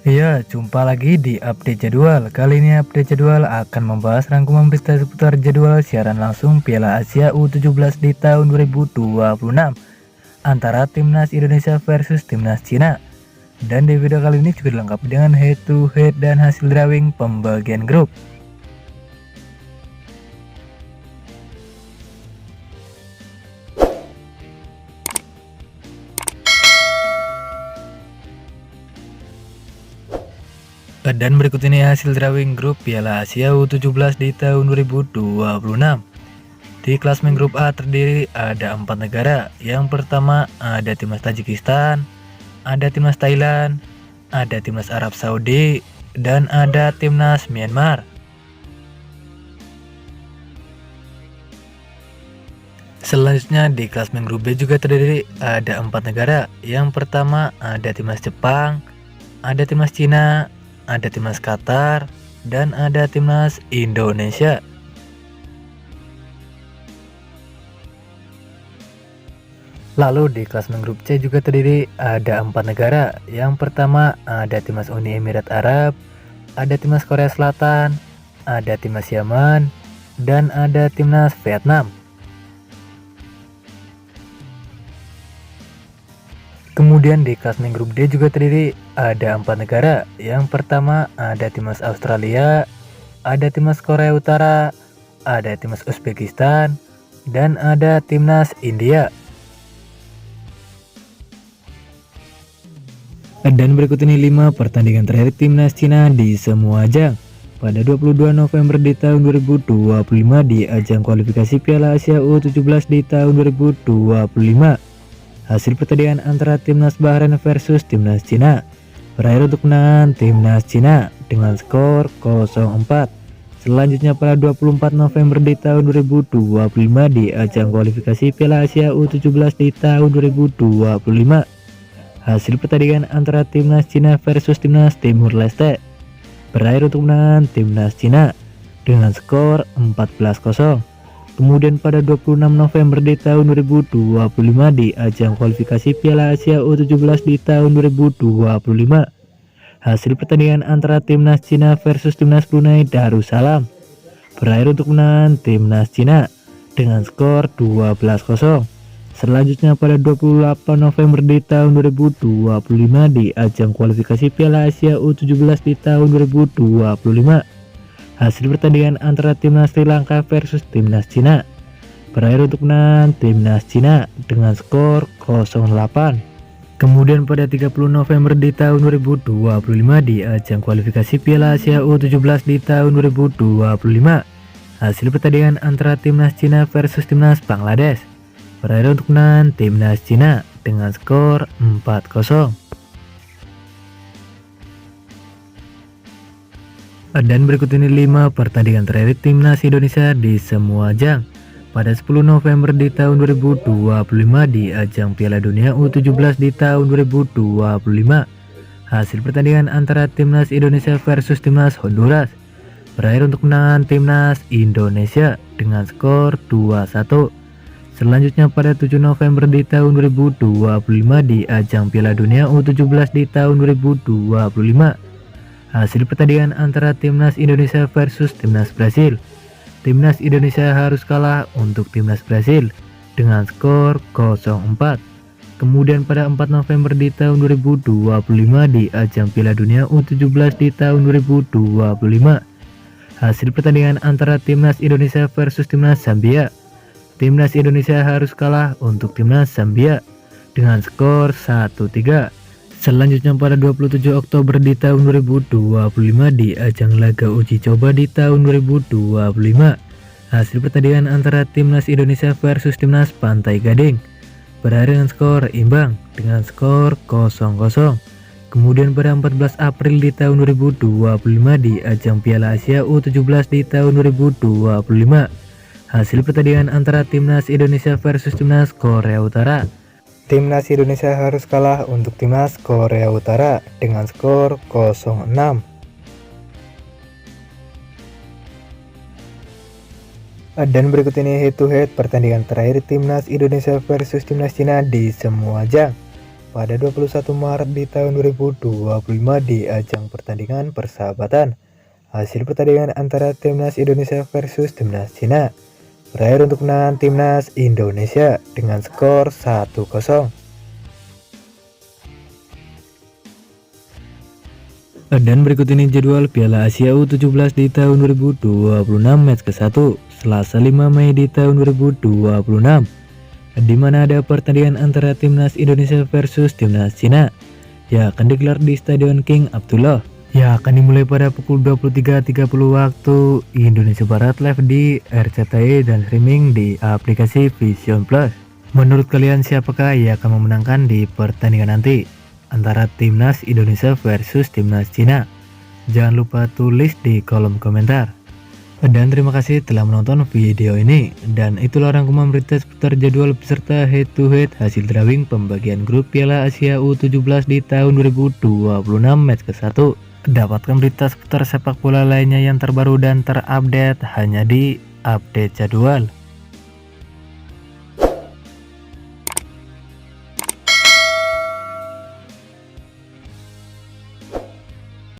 Iya, jumpa lagi di update jadwal. Kali ini update jadwal akan membahas rangkuman berita seputar jadwal siaran langsung Piala Asia U17 di tahun 2026 antara Timnas Indonesia versus Timnas Cina. Dan di video kali ini juga dilengkapi dengan head to head dan hasil drawing pembagian grup. Dan berikut ini hasil drawing grup Piala Asia U17 di tahun 2026. Di klasemen grup A terdiri ada 4 negara. Yang pertama ada Timnas Tajikistan, ada Timnas Thailand, ada Timnas Arab Saudi, dan ada Timnas Myanmar. Selanjutnya di klasemen grup B juga terdiri ada 4 negara. Yang pertama ada Timnas Jepang, ada Timnas Cina, ada Timnas Qatar, dan ada Timnas Indonesia. Lalu di klasemen grup C juga terdiri ada 4 negara. Yang pertama ada Timnas Uni Emirat Arab, ada Timnas Korea Selatan, ada Timnas Yaman, dan ada Timnas Vietnam. Kemudian di klasemen grup D juga terdiri ada 4 negara. Yang pertama ada Timnas Australia, ada Timnas Korea Utara, ada Timnas Uzbekistan, dan ada Timnas India. Dan berikut ini 5 pertandingan terakhir Timnas Cina di semua ajang. Pada 22 November di tahun 2025 di ajang kualifikasi Piala Asia U17 di tahun 2025. Hasil pertandingan antara Timnas Bahrain versus Timnas Cina berakhir untuk kemenangan Timnas Cina dengan skor 0-4. Selanjutnya pada 24 November di tahun 2025 di ajang kualifikasi Piala Asia U17 di tahun 2025. Hasil pertandingan antara Timnas Cina versus Timnas Timur Leste berakhir untuk kemenangan Timnas Cina dengan skor 14-0. Kemudian pada 26 November di tahun 2025 di ajang kualifikasi Piala Asia U17 di tahun 2025. Hasil pertandingan antara Timnas Cina versus Timnas Brunei Darussalam berakhir untuk kemenangan Timnas Cina dengan skor 12-0. Selanjutnya pada 28 November di tahun 2025 di ajang kualifikasi Piala Asia U17 di tahun 2025. Hasil pertandingan antara Timnas Sri Lanka versus Timnas Cina berakhir untuk kemenangan Timnas Cina dengan skor 0-8. Kemudian pada 30 November di tahun 2025 di ajang kualifikasi Piala Asia U17 di tahun 2025. Hasil pertandingan antara Timnas Cina versus Timnas Bangladesh berakhir untuk kemenangan Timnas Cina dengan skor 4-0. Dan berikut ini 5 pertandingan terakhir Timnas Indonesia di semua ajang. Pada 10 November di tahun 2025 di ajang Piala Dunia U17 di tahun 2025. Hasil pertandingan antara Timnas Indonesia versus Timnas Honduras berakhir untuk kemenangan Timnas Indonesia dengan skor 2-1. Selanjutnya pada 7 November di tahun 2025 di ajang Piala Dunia U17 di tahun 2025. Hasil pertandingan antara Timnas Indonesia versus Timnas Brasil. Timnas Indonesia harus kalah untuk Timnas Brasil dengan skor 0-4. Kemudian pada 4 November di tahun 2025 di ajang Piala Dunia U17 di tahun 2025. Hasil pertandingan antara Timnas Indonesia versus Timnas Zambia. Timnas Indonesia harus kalah untuk Timnas Zambia dengan skor 1-3. Selanjutnya pada 27 Oktober di tahun 2025 di ajang laga uji coba di tahun 2025. Hasil pertandingan antara Timnas Indonesia versus Timnas Pantai Gading berakhir dengan skor imbang dengan skor 0-0. Kemudian pada 14 April di tahun 2025 di ajang Piala Asia U17 di tahun 2025. Hasil pertandingan antara Timnas Indonesia versus Timnas Korea Utara. Timnas Indonesia harus kalah untuk Timnas Korea Utara dengan skor 0-6. Dan berikut ini head to head pertandingan terakhir Timnas Indonesia versus Timnas Cina di semua ajang. pada 21 Maret di tahun 2025 di ajang pertandingan persahabatan. Hasil pertandingan antara Timnas Indonesia versus Timnas Cina berakhir untuk kemenangan Timnas Indonesia dengan skor 1-0. Dan berikut ini jadwal Piala Asia U17 di tahun 2026 match ke-1 Selasa 5 Mei di tahun 2026, di mana ada pertandingan antara Timnas Indonesia versus Timnas Cina yang akan digelar di Stadion King Abdullah, yang akan dimulai pada pukul 23.30 waktu Indonesia Barat, live di RCTI dan streaming di aplikasi Vision Plus. Menurut kalian siapakah yang akan memenangkan di pertandingan nanti antara Timnas Indonesia versus Timnas Cina? Jangan lupa tulis di kolom komentar. Dan terima kasih telah menonton video ini. Dan itulah rangkuman berita seputar jadwal peserta head to head hasil drawing pembagian grup Piala Asia U17 di tahun 2026 match ke-1. Dapatkan berita seputar sepak bola lainnya yang terbaru dan terupdate hanya di Update Jadwal.